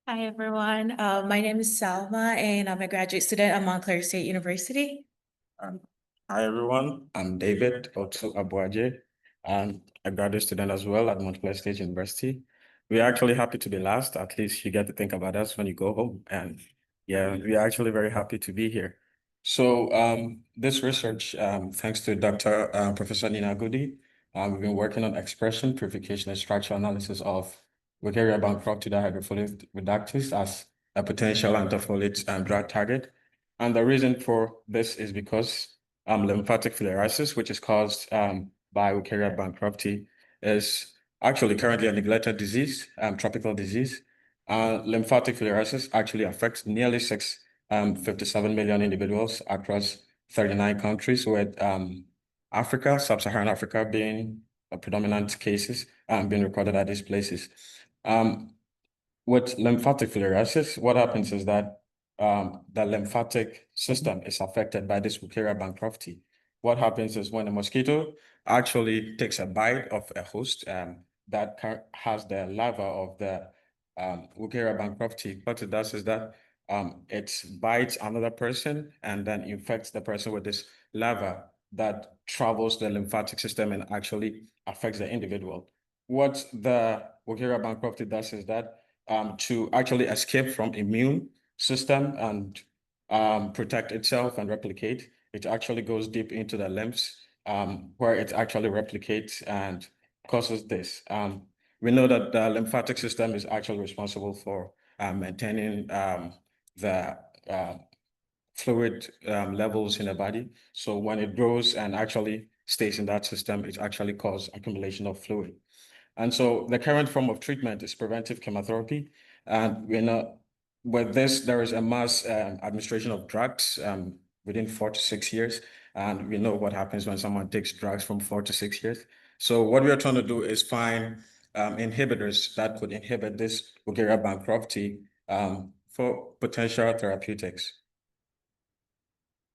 Hi, everyone. My name is Salma, and I'm a graduate student at Montclair State University. Hi, everyone. I'm David Otu-Aboagye, and a graduate student as well at Montclair State University. We're actually happy to be last. At least you get to think about us when you go home. And yeah, we're actually very happy to be here. So this research, thanks to Dr. Professor Nina Goody, we've been working on expression, purification, and structural analysis of Wucheria bankruptida hydrofolate reductase as a potential antifolate drug target. And the reason for this is because lymphatic filariasis, which is caused by Wucheria bankrupti, is actually currently a neglected disease, tropical disease. Lymphatic filariasis actually affects nearly 57 million individuals across 39 countries, with Africa, sub-Saharan Africa being a predominant cases being recorded at these places. With lymphatic filariasis, what happens is that the lymphatic system is affected by this Wucheria bankrupti. What happens is when a mosquito actually takes a bite of a host that has the larva of the Wucheria bankrupti, what it does is that it bites another person and then infects the person with this larva that travels the lymphatic system and actually affects the individual. What the Wucheria bankrupti does is that to actually escape from immune system and protect itself and replicate, it actually goes deep into the limbs where it actually replicates and causes this. We know that the lymphatic system is actually responsible for maintaining the fluid levels in the body. So when it grows and actually stays in that system, it actually causes accumulation of fluid. And so the current form of treatment is preventive chemotherapy. And with this, there is a mass administration of drugs within 4 to 6 years. And we know what happens when someone takes drugs from 4 to 6 years. So what we are trying to do is find inhibitors that could inhibit this Wucheria bankrupti for potential therapeutics.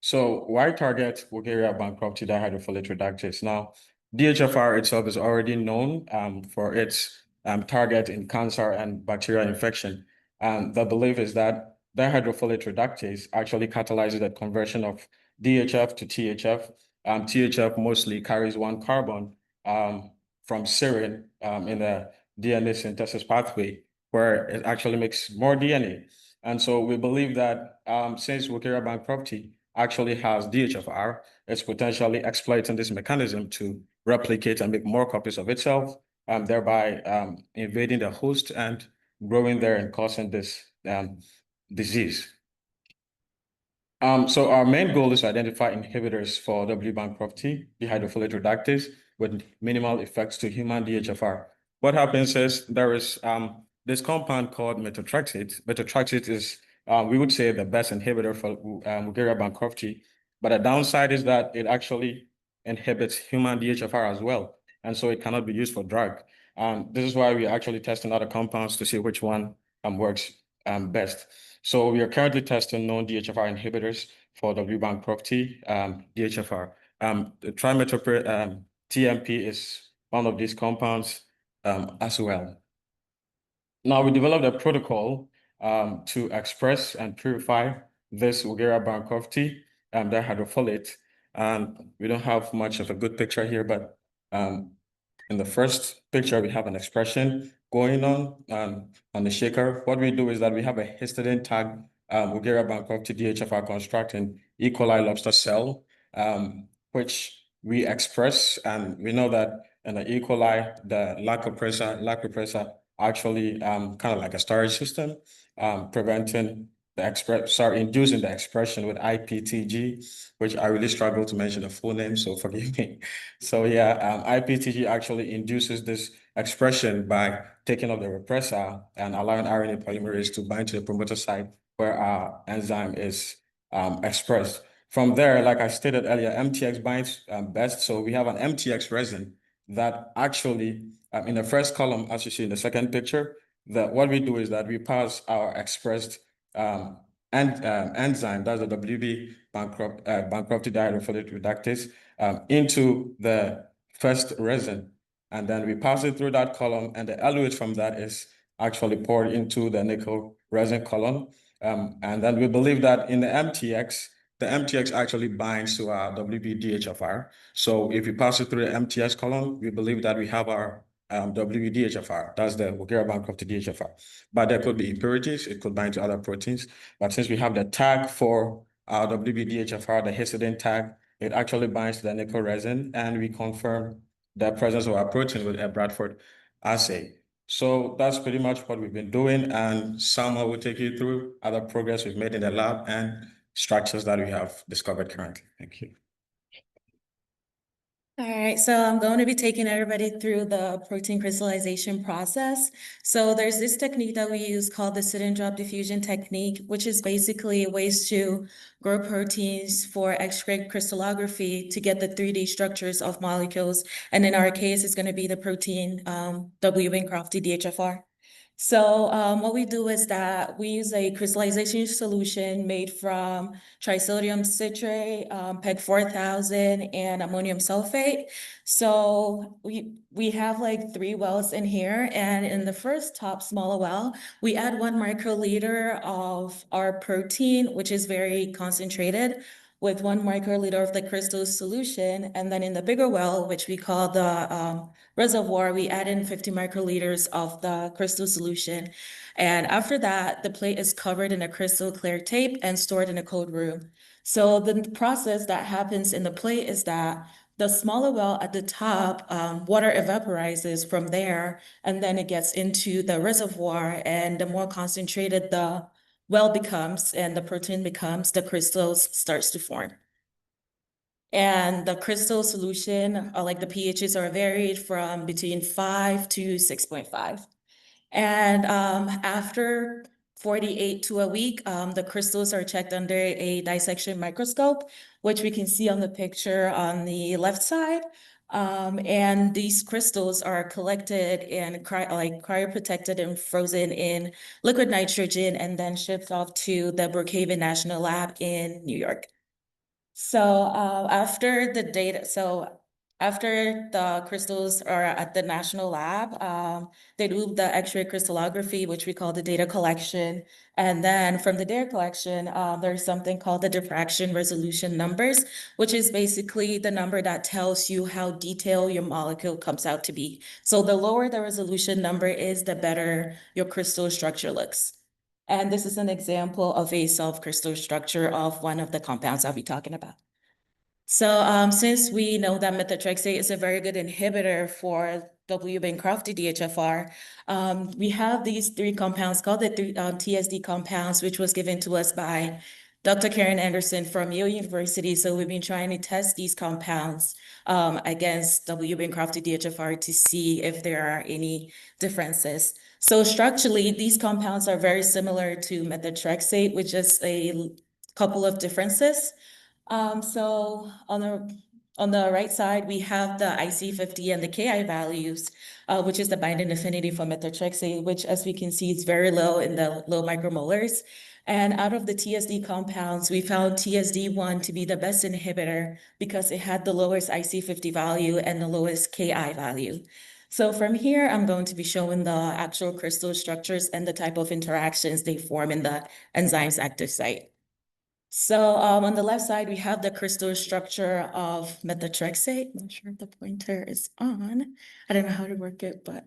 So why target Wucheria bankrupti dihydrofolate reductase? Now, DHFR itself is already known for its target in cancer and bacterial infection. And the belief is that dihydrofolate reductase actually catalyzes the conversion of DHF to THF. THF mostly carries one carbon from serine in the DNA synthesis pathway, where it actually makes more DNA. And so we believe that since Wucheria bankrupti actually has DHFR, it's potentially exploiting this mechanism to replicate and make more copies of itself, thereby invading the host and growing there and causing this disease. So our main goal is to identify inhibitors for W bankrupti, dihydrofolate reductase, with minimal effects to human DHFR. What happens is there is this compound called methotrexate. Methotrexate is, we would say, the best inhibitor for Wucheria bankrupti, but the downside is that it actually inhibits human DHFR as well, and so it cannot be used for drug. This is why we're actually testing other compounds to see which one works best. So we are currently testing known DHFR inhibitors for W bankrupti DHFR. The trimethoprim TMP is one of these compounds as well. Now we developed a protocol to express and purify this Wucheria bankrupti dihydrofolate. And we don't have much of a good picture here, but in the first picture, we have an expression going on the shaker. What we do is that we have a histidine tag Wucheria bankrupti DHFR construct in E. coli lobster cell, which we express. And we know that in the E. coli, the lacropressor actually kind of like a storage system, preventing the inducing the expression with IPTG, which I really struggle to mention the full name, so forgive me. So yeah, IPTG actually induces this expression by taking off the repressor and allowing RNA polymerase to bind to the promoter site where our enzyme is expressed. From there, like I stated earlier, MTX binds best. So we have an MTX resin that actually, in the first column, as you see in the second picture, what we do is that we pass our expressed enzyme, that's the WB bankrupti dihydrofolate reductase, into the first resin. And then we pass it through that column, and the eluate from that is actually poured into the nickel resin column. And then we believe that in the MTX actually binds to our WB-DHFR. So if you pass it through the MTX column, we believe that we have our WB-DHFR. That's the Goody-Bancroft DHFR. But there could be impurities. It could bind to other proteins. But since we have the tag for our WB-DHFR, the histidine tag, it actually binds to the nickel resin, and we confirm the presence of our protein with a Bradford assay. So that's pretty much what we've been doing, and Salma will take you through other progress we've made in the lab and structures that we have discovered currently. Thank you. All right, so I'm going to be taking everybody through the protein crystallization process. So there's this technique that we use called the sit and drop diffusion technique, which is basically ways to grow proteins for X-ray crystallography to get the 3D structures of molecules. And in our case, it's going to be the protein W-Bancroft DHFR. So what we do is that we use a crystallization solution made from trisodium citrate, PEG 4000, and ammonium sulfate. So we have like 3 wells in here, and in the first top smaller well, we add 1 microliter of our protein, which is very concentrated, with 1 microliter of the crystal solution. And then in the bigger well, which we call the reservoir, we add in 50 microliters of the crystal solution. And after that, the plate is covered in a crystal clear tape and stored in a cold room. So the process that happens in the plate is that the smaller well at the top, water evaporizes from there, and then it gets into the reservoir, and the more concentrated the well becomes and the protein becomes, the crystals starts to form. And the crystal solution, like the pHs are varied from between 5 to 6.5. And after 48 to a week, the crystals are checked under a dissection microscope, which we can see on the picture on the left side. And these crystals are collected and cryoprotected and frozen in liquid nitrogen and then shipped off to the Brookhaven National Lab in New York. So after the crystals are at the national lab, they do the X-ray crystallography, which we call the data collection. And then from the data collection, there's something called the diffraction resolution numbers, which is basically the number that tells you how detailed your molecule comes out to be. So the lower the resolution number is, the better your crystal structure looks. And this is an example of a self-crystal structure of one of the compounds I'll be talking about. So since we know that methotrexate is a very good inhibitor for W-Bancroft DHFR, we have these 3 compounds called the TSD compounds, which was given to us by Dr. Karen Anderson from Yale University. So we've been trying to test these compounds against W-Bancroft DHFR to see if there are any differences. So structurally, these compounds are very similar to methotrexate, with just a couple of differences. So on the right side, we have the IC50 and the Ki values, which is the binding affinity for methotrexate, which, as we can see, is very low in the low micromolars. And out of the TSD compounds, we found TSD1 to be the best inhibitor because it had the lowest IC50 value and the lowest Ki value. So from here, I'm going to be showing the actual crystal structures and the type of interactions they form in the enzyme's active site. So on the left side, we have the crystal structure of methotrexate. I'm not sure if the pointer is on. I don't know how to work it, but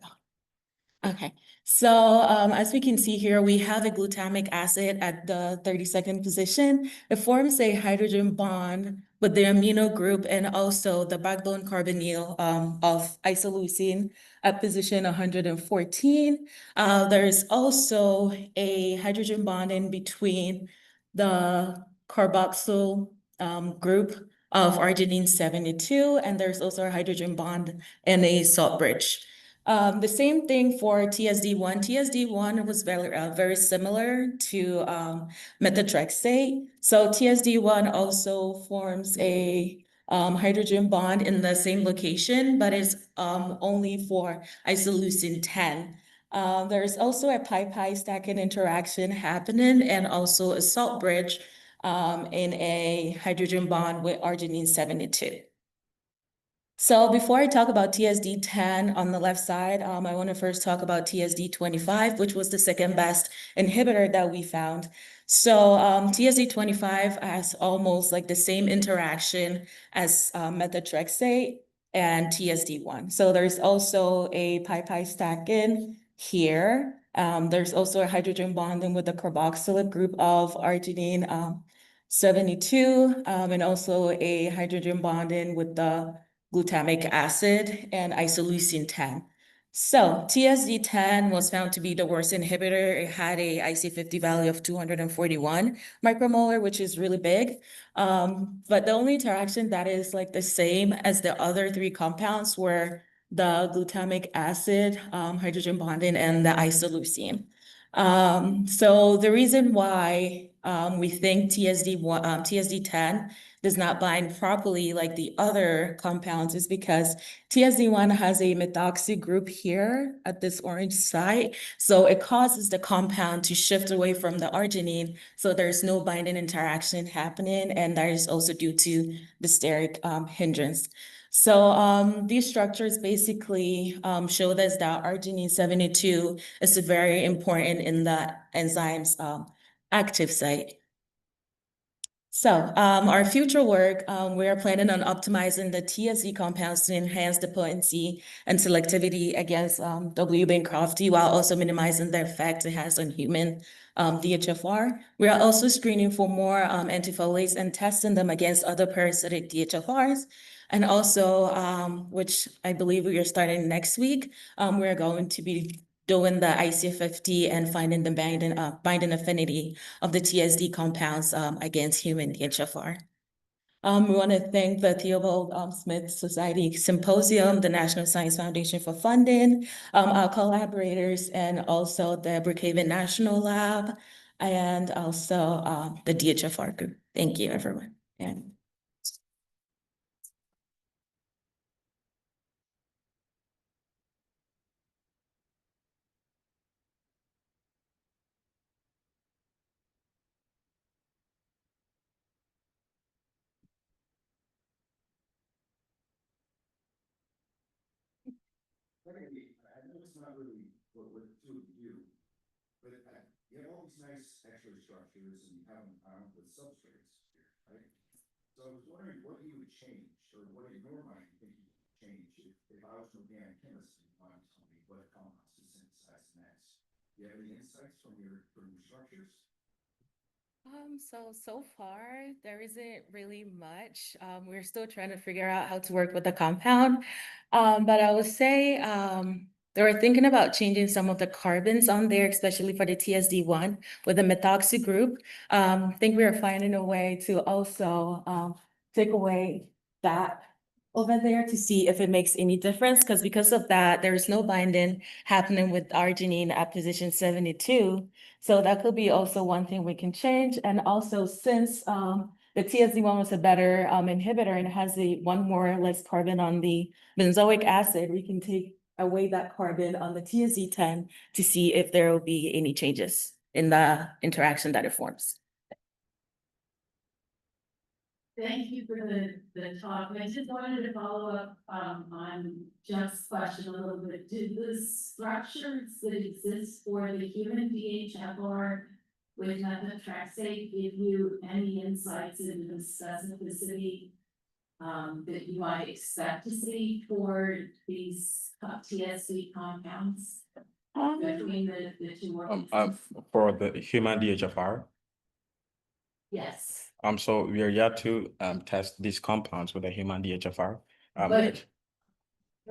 okay. So as we can see here, we have a glutamic acid at the 32nd position. It forms a hydrogen bond with the amino group and also the backbone carbonyl of isoleucine at position 114. There's also a hydrogen bond in between the carboxyl group of arginine 72, and there's also a hydrogen bond and a salt bridge. The same thing for TSD1. TSD1 was very similar to methotrexate. So TSD1 also forms a hydrogen bond in the same location, but it's only for isoleucine 10. There's also a pi-pi stacking interaction happening and also a salt bridge in a hydrogen bond with arginine 72. So before I talk about TSD10 on the left side, I want to first talk about TSD25, which was the second best inhibitor that we found. So TSD25 has almost like the same interaction as methotrexate and TSD1. So there's also a pi-pi stack-in here. There's also a hydrogen bonding with the carboxylate group of arginine 72, and also a hydrogen bonding with the glutamic acid and isoleucine 10. So TSD10 was found to be the worst inhibitor. It had a IC50 value of 241 micromolar, which is really big. But the only interaction that is like the same as the other three compounds were the glutamic acid, hydrogen bonding, and the isoleucine. So the reason why we think TSD10 does not bind properly like the other compounds is because TSD1 has a methoxy group here at this orange site. So it causes the compound to shift away from the arginine. So there's no binding interaction happening. And that is also due to the steric hindrance. So these structures basically show us that arginine 72 is very important in the enzyme's active site. So our future work, we are planning on optimizing the TSE compounds to enhance the potency and selectivity against W-Bancrofty while also minimizing the effect it has on human DHFR. We are also screening for more antifolates and testing them against other parasitic DHFRs. And also, which I believe we are starting next week, we're going to be doing the IC50 and finding the binding affinity of the TSD compounds against human DHFR. We want to thank the Theobald Smith Society Symposium, the National Science Foundation for funding, our collaborators, and also the Brookhaven National Lab, and also the DHFR group. Thank you, everyone. And I know it's not really what two of you do, but you have all these nice X-ray structures and you have them armed with substrates here, right? So I was wondering what you would change, or what in your mind you think you would change if I was an organic chemist and you wanted to tell me what compounds to synthesize next. Do you have any insights from your structures? So far, there isn't really much. We're still trying to figure out how to work with the compound. But I would say they were thinking about changing some of the carbons on there, especially for the TSD1 with the methoxy group. I think we are finding a way to also take away that over there to see if it makes any difference, because of that, there's no binding happening with arginine at position 72. So that could be also one thing we can change. And also since the TSD1 was a better inhibitor and it has the one more less carbon on the benzoic acid, we can take away that carbon on the TSD10 to see if there will be any changes in the interaction that it forms. Thank you for the talk. I just wanted to follow up on Jeff's question a little bit. Did the structures that exist for the human DHFR with methotrexate give you any insights into the specificity that you might expect to see for these TSC compounds between the two organisms? For the human DHFR. Yes. So we are yet to test these compounds with a human DHFR. But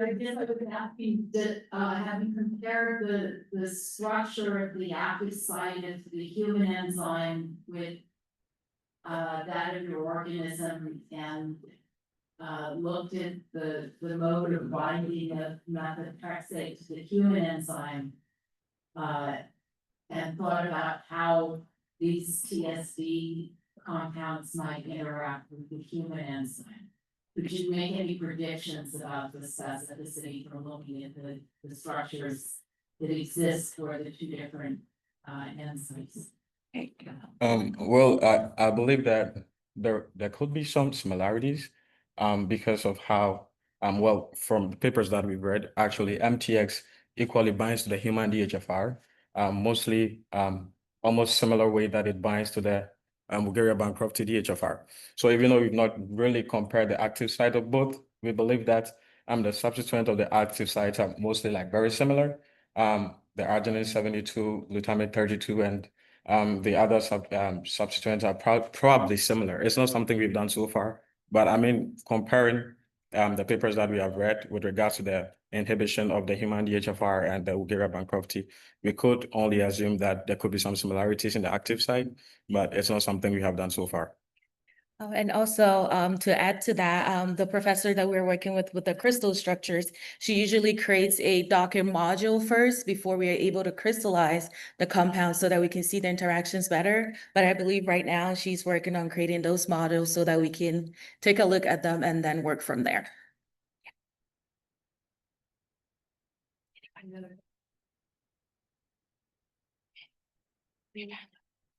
I guess I would ask you that having compared the structure of the active site of the human enzyme with that of your organism and looked at the mode of binding of methotrexate to the human enzyme and thought about how these TSD compounds might interact with the human enzyme. Could you make any predictions about the specificity from looking at the structures that exist for the two different enzymes? Well, I believe that there could be some similarities because of how well, from the papers that we've read, actually MTX equally binds to the human DHFR, mostly almost similar way that it binds to the Bulgaria bankruptcy DHFR. So even though we've not really compared the active site of both, we believe that the substituent of the active sites are mostly like very similar. The arginine 72, glutamate 32, and the other substituents are probably similar. It's not something we've done so far, but I mean, comparing the papers that we have read with regards to the inhibition of the human DHFR and the Bulgaria bankruptcy, we could only assume that there could be some similarities in the active site, but it's not something we have done so far. And also, to add to that, the professor that we're working with the crystal structures, she usually creates a Docker module first before we are able to crystallize the compound so that we can see the interactions better. But I believe right now she's working on creating those modules so that we can take a look at them and then work from there.